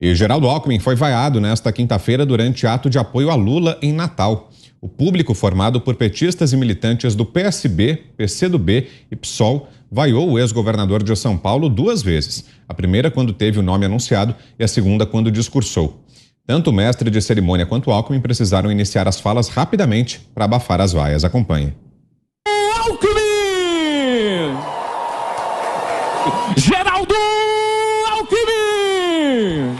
E Geraldo Alckmin foi vaiado nesta quinta-feira durante ato de apoio a Lula em Natal. O público, formado por petistas e militantes do PSB, PCdoB e PSOL, vaiou o ex-governador de São Paulo 2 vezes. A primeira quando teve o nome anunciado e a segunda quando discursou. Tanto o mestre de cerimônia quanto Alckmin precisaram iniciar as falas rapidamente para abafar as vaias. Acompanhe. Alckmin! Geraldo Alckmin!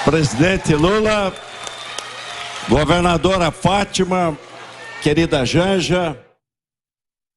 Presidente Lula, governadora Fátima, querida Janja.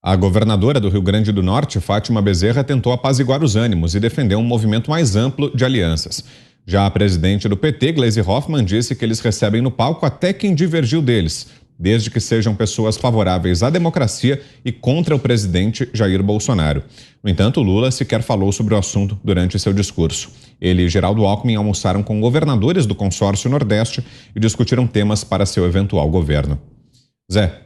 A governadora do Rio Grande do Norte, Fátima Bezerra, tentou apaziguar os ânimos e defendeu um movimento mais amplo de alianças. Já a presidente do PT, Gleisi Hoffmann, disse que eles recebem no palco até quem divergiu deles, desde que sejam pessoas favoráveis à democracia e contra o presidente Jair Bolsonaro. No entanto, Lula sequer falou sobre o assunto durante seu discurso. Ele e Geraldo Alckmin almoçaram com governadores do consórcio Nordeste e discutiram temas para seu eventual governo. Zé.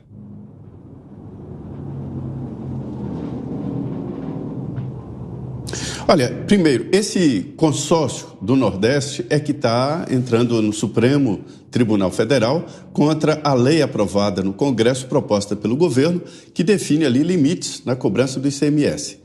Olha, primeiro, esse consórcio do Nordeste é que está entrando no Supremo Tribunal Federal contra a lei aprovada no Congresso, proposta pelo governo, que define ali limites na cobrança do ICMS.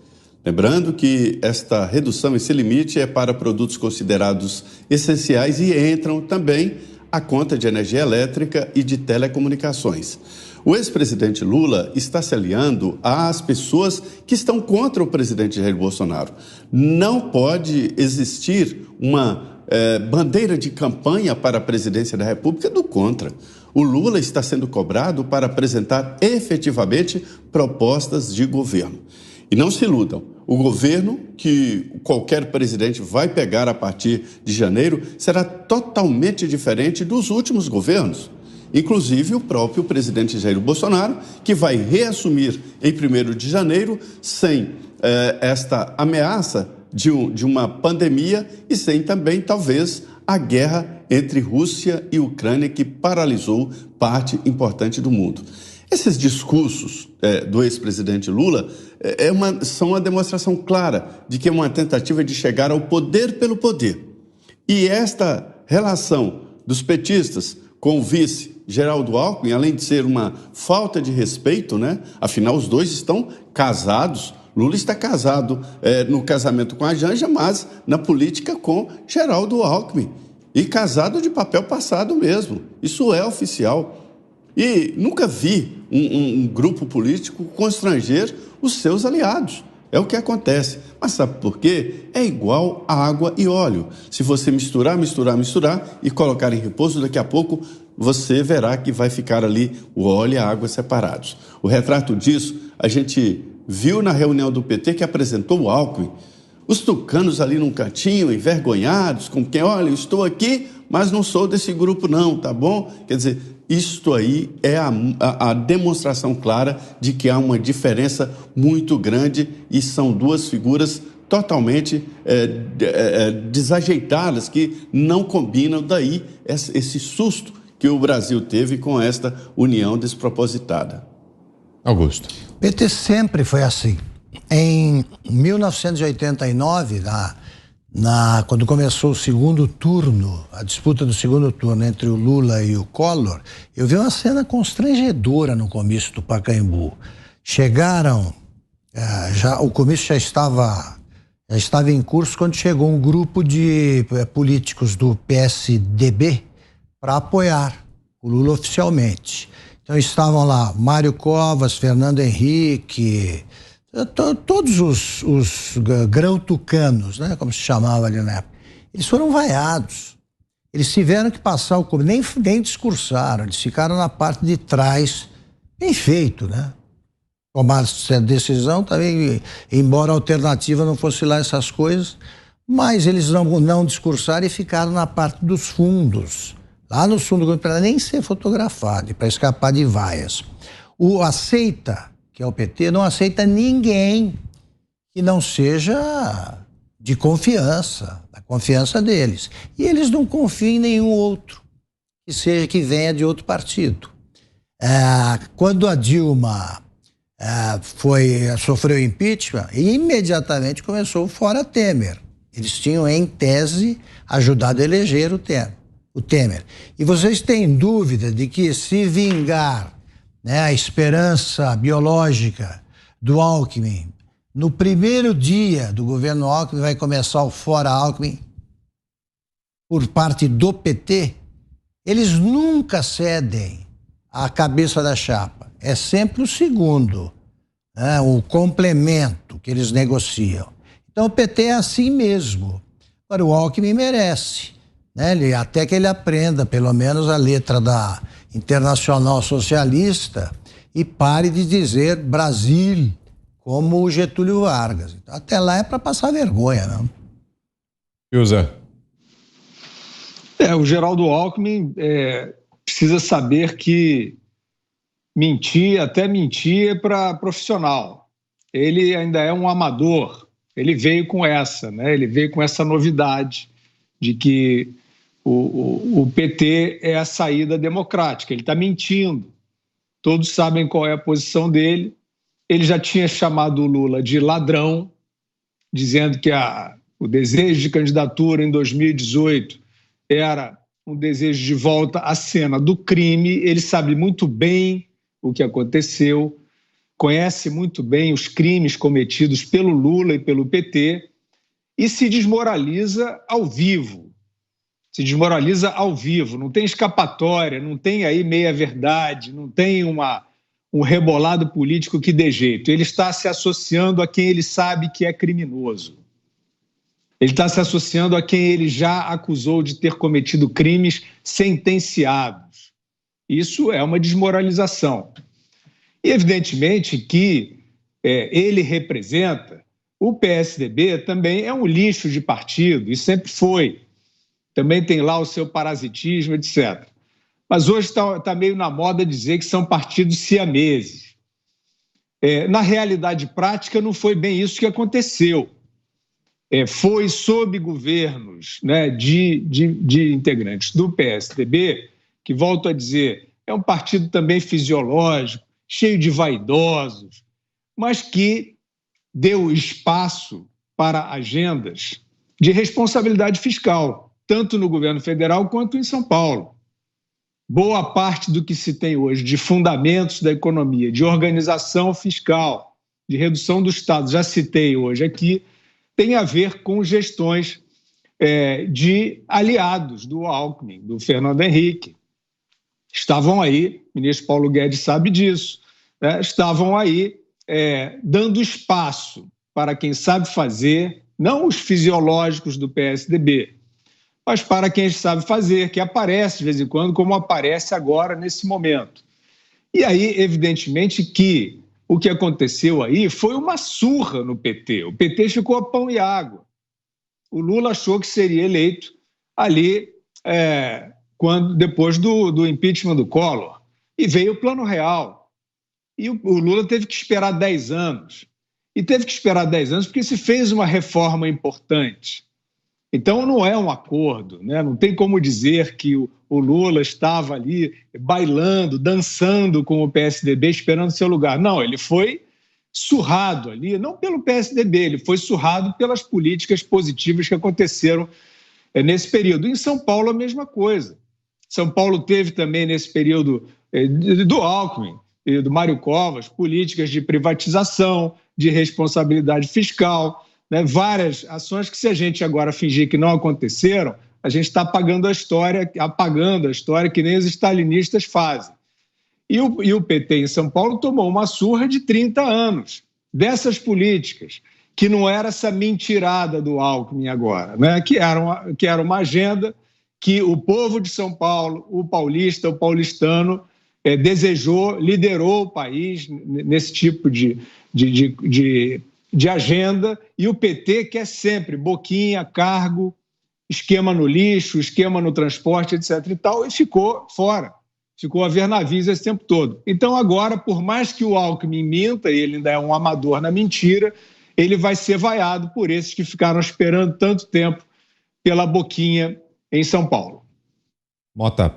Lembrando que esta redução, esse limite, é para produtos considerados essenciais e entram também a conta de energia elétrica e de telecomunicações. O ex-presidente Lula está se aliando às pessoas que estão contra o presidente Jair Bolsonaro. Não pode existir uma bandeira de campanha para a presidência da República do contra. O Lula está sendo cobrado para apresentar efetivamente propostas de governo. E não se iludam, o governo que qualquer presidente vai pegar a partir de janeiro será totalmente diferente dos últimos governos. Inclusive o próprio presidente Jair Bolsonaro, que vai reassumir em 1º de janeiro sem esta ameaça de uma pandemia e sem também, talvez, a guerra entre Rússia e Ucrânia, que paralisou parte importante do mundo. Esses discursos do ex-presidente Lula são uma demonstração clara de que é uma tentativa de chegar ao poder pelo poder. E esta relação dos petistas com o vice Geraldo Alckmin, além de ser uma falta de respeito, né? Afinal, os dois estão casados. Lula está casado no casamento com a Janja, mas na política com Geraldo Alckmin. E casado de papel passado mesmo. Isso é oficial. E nunca vi um grupo político constranger os seus aliados. É o que acontece. Mas sabe por quê? É igual a água e óleo. Se você misturar e colocar em repouso, daqui a pouco você verá que vai ficar ali o óleo e a água separados. O retrato disso a gente viu na reunião do PT que apresentou o Alckmin. Os tucanos ali num cantinho, envergonhados, com quem, olha, eu estou aqui, mas não sou desse grupo não, tá bom? Quer dizer, isto aí é a demonstração clara de que há uma diferença muito grande e são duas figuras totalmente desajeitadas, que não combinam, daí esse susto que o Brasil teve com esta união despropositada. Augusto. O PT sempre foi assim. Em 1989, quando começou o segundo turno, a disputa do segundo turno entre o Lula e o Collor, eu vi uma cena constrangedora no comício do Pacaembu. Chegaram, o comício já estava em curso quando chegou um grupo de políticos do PSDB para apoiar o Lula oficialmente. Então estavam lá Mário Covas, Fernando Henrique, todos os grão-tucanos, né, como se chamava ali na época. Eles foram vaiados. Eles tiveram que passar o comício, nem discursaram, eles ficaram na parte de trás. Bem feito, né? Tomaram essa decisão também, embora a alternativa não fosse lá essas coisas, mas eles não discursaram e ficaram na parte dos fundos. Lá no fundo, para nem ser fotografado, para escapar de vaias. O aceita, que é o PT, não aceita ninguém que não seja de confiança, da confiança deles. E eles não confiam em nenhum outro, que venha de outro partido. Quando a Dilma sofreu impeachment, imediatamente começou o Fora Temer. Eles tinham, em tese, ajudado a eleger o Temer. E vocês têm dúvida de que, se vingar, né, a esperança biológica do Alckmin, no primeiro dia do governo Alckmin vai começar o fora Alckmin por parte do PT? Eles nunca cedem à cabeça da chapa. É sempre o segundo, né, o complemento que eles negociam. Então o PT é assim mesmo. Agora o Alckmin merece, né? Até que ele aprenda pelo menos a letra da Internacional Socialista e pare de dizer Brasil como o Getúlio Vargas. Então, até lá é para passar vergonha, não? Ilza. O Geraldo Alckmin precisa saber que mentir é para profissional. Ele ainda é um amador. Ele veio com essa, né? Ele veio com essa novidade de que o PT é a saída democrática. Ele está mentindo. Todos sabem qual é a posição dele. Ele já tinha chamado o Lula de ladrão, dizendo que o desejo de candidatura em 2018 era um desejo de volta à cena do crime. Ele sabe muito bem o que aconteceu, conhece muito bem os crimes cometidos pelo Lula e pelo PT e se desmoraliza ao vivo. Não tem escapatória, não tem aí meia-verdade, não tem um rebolado político que dê jeito. Ele está se associando a quem ele sabe que é criminoso. Ele está se associando a quem ele já acusou de ter cometido crimes sentenciados. Isso é uma desmoralização. E, evidentemente, que ele representa, o PSDB também é um lixo de partido, e sempre foi. Também tem lá o seu parasitismo, etc. Mas hoje está meio na moda dizer que são partidos siameses. Na realidade prática, não foi bem isso que aconteceu. Foi sob governos, né, de integrantes do PSDB, que, volto a dizer, é um partido também fisiológico, cheio de vaidosos, mas que deu espaço para agendas de responsabilidade fiscal, tanto no governo federal quanto em São Paulo. Boa parte do que se tem hoje de fundamentos da economia, de organização fiscal, de redução do Estado, já citei hoje aqui, tem a ver com gestões de aliados do Alckmin, do Fernando Henrique. Estavam aí, o ministro Paulo Guedes sabe disso, né? Estavam aí dando espaço para quem sabe fazer, não os fisiológicos do PSDB, mas para quem sabe fazer, que aparece de vez em quando, como aparece agora nesse momento. E aí, evidentemente, que o que aconteceu aí foi uma surra no PT. O PT ficou a pão e água. O Lula achou que seria eleito ali depois do impeachment do Collor. E veio o Plano Real. E o Lula teve que esperar 10 anos. E teve que esperar 10 anos porque se fez uma reforma importante. Então não é um acordo, né? Não tem como dizer que o Lula estava ali bailando, dançando com o PSDB, esperando seu lugar. Não, ele foi surrado ali, não pelo PSDB, ele foi surrado pelas políticas positivas que aconteceram nesse período. Em São Paulo, a mesma coisa. São Paulo teve também, nesse período do Alckmin e do Mário Covas, políticas de privatização, de responsabilidade fiscal, né? Várias ações que, se a gente agora fingir que não aconteceram, a gente está apagando a história que nem os stalinistas fazem. E o PT em São Paulo tomou uma surra de 30 anos dessas políticas, que não era essa mentirada do Alckmin agora, né? que era uma agenda que o povo de São Paulo, o paulista, o paulistano, desejou, liderou o país nesse tipo de agenda, e o PT quer sempre boquinha, cargo, esquema no lixo, esquema no transporte, etc. e tal, e ficou fora, ficou a ver navios esse tempo todo. Então agora, por mais que o Alckmin minta, e ele ainda é um amador na mentira, ele vai ser vaiado por esses que ficaram esperando tanto tempo pela boquinha em São Paulo. Mota.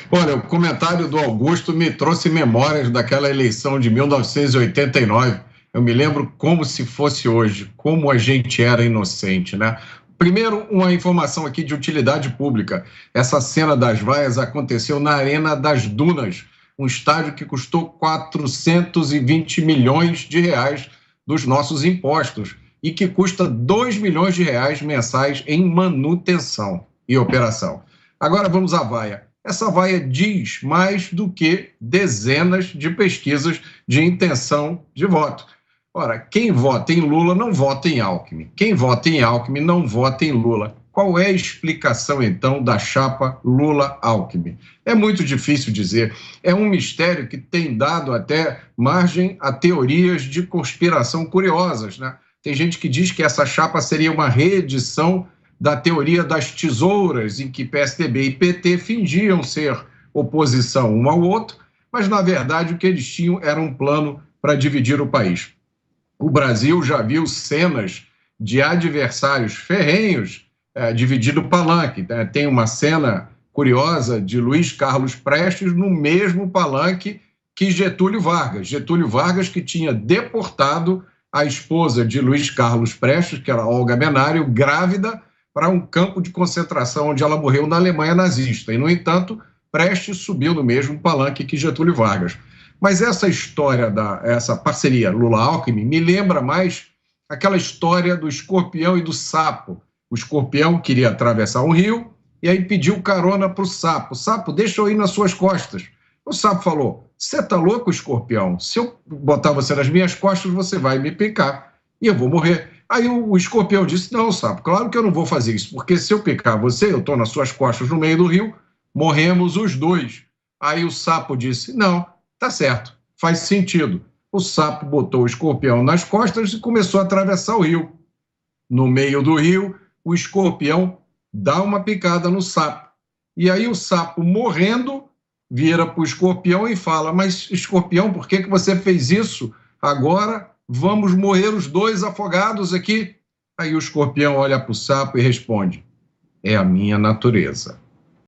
Olha, o comentário do Augusto me trouxe memórias daquela eleição de 1989. Eu me lembro como se fosse hoje, como a gente era inocente, né? Primeiro, uma informação aqui de utilidade pública. Essa cena das vaias aconteceu na Arena das Dunas, um estádio que custou 420 milhões de reais dos nossos impostos e que custa 2 milhões de reais mensais em manutenção e operação. Agora vamos à vaia. Essa vaia diz mais do que dezenas de pesquisas de intenção de voto. Ora, quem vota em Lula não vota em Alckmin. Quem vota em Alckmin não vota em Lula. Qual é a explicação, então, da chapa Lula-Alckmin? É muito difícil dizer. É um mistério que tem dado até margem a teorias de conspiração curiosas, né? Tem gente que diz que essa chapa seria uma reedição da teoria das tesouras, em que PSDB e PT fingiam ser oposição um ao outro, mas, na verdade, o que eles tinham era um plano para dividir o país. O Brasil já viu cenas de adversários ferrenhos dividindo o palanque. Tem uma cena curiosa de Luiz Carlos Prestes no mesmo palanque que Getúlio Vargas. Getúlio Vargas, que tinha deportado a esposa de Luiz Carlos Prestes, que era Olga Menário, grávida, para um campo de concentração onde ela morreu na Alemanha nazista. E, no entanto, Prestes subiu no mesmo palanque que Getúlio Vargas. Mas essa história, essa parceria Lula-Alckmin, me lembra mais aquela história do escorpião e do sapo. O escorpião queria atravessar um rio e aí pediu carona para o sapo. Sapo, deixa eu ir nas suas costas. O sapo falou, você está louco, escorpião? Se eu botar você nas minhas costas, você vai me picar e eu vou morrer. Aí o escorpião disse, não, sapo, claro que eu não vou fazer isso, porque se eu picar você, eu estou nas suas costas no meio do rio, morremos os dois. Aí o sapo disse, não, tá certo, faz sentido. O sapo botou o escorpião nas costas e começou a atravessar o rio. No meio do rio, o escorpião dá uma picada no sapo. E aí o sapo, morrendo, vira para o escorpião e fala, mas escorpião, por que você fez isso? Agora vamos morrer os dois afogados aqui. Aí o escorpião olha para o sapo e responde, é a minha natureza.